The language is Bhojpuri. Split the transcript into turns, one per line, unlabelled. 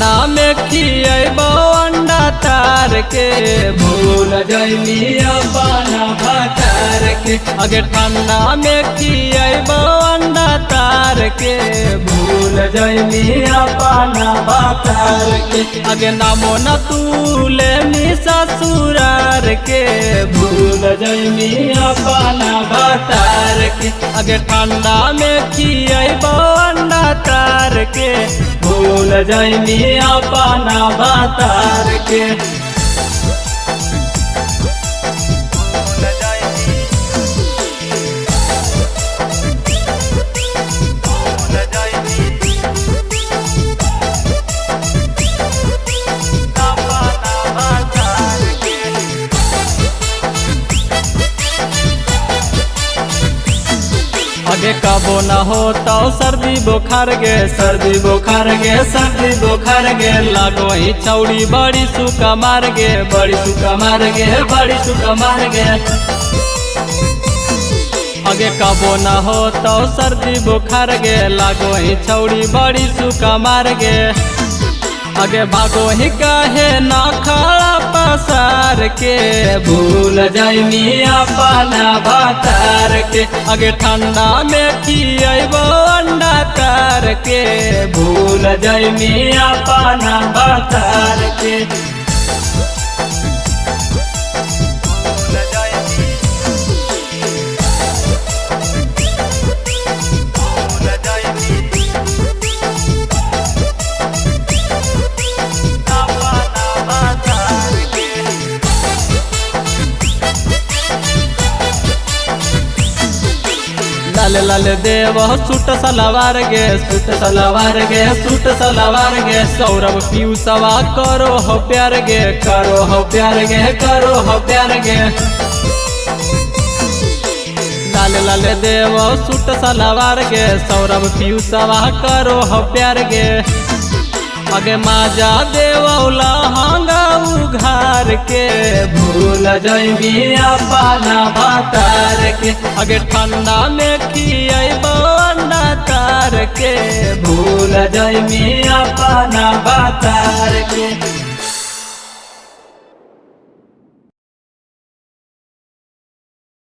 ठंडा में खिएबो अंडा तार के भूल जइनी अपना भतार के। अगे ठंडा में खिएबो अंडा तार के भूल जइनी अपना भतार के। अगे नामो न तूले नी ससुरार के भूल जइनी अपना भतार के। अगे ठंडा में खिएबो अंडा तार के भूल जइनी अपना भतार के। अगे कबो न हो तो सर्दी बुखार गे सर्दी बुखार गे सर्दी बुखार गे लागो ही चौड़ी बड़ी सुका मार गे बड़ी सुका मार गे बड़ी सुका मार गे। अगे कबो न हो तो सर्दी बुखार गे लागो ही चौड़ी बड़ी सुका मार गे। अगे भागो ही कहे ना खड़ा पसार के भूल जइनी अपना भतार के। अगे ठंडा में खिएबो अंडा तार के भूल जइनी अपना भतार के। लाल लाल देव सूट सलवार गे सूट सलवार गे सूट सलवार गे। सौरभ पीयूषवा करो हो प्यार गे करो हो प्यार गे करो हो प्यार गे। लाल लाल देव सूट सलवार गे सौरभ पीयूषवा करो हो प्यार गे। अगे माजा देवौला हांगा उघार के भूल जइनी अपना भतार के। अगे ठंडा में खिएबो अंडा तार के भूल जइनी अपना भतार के।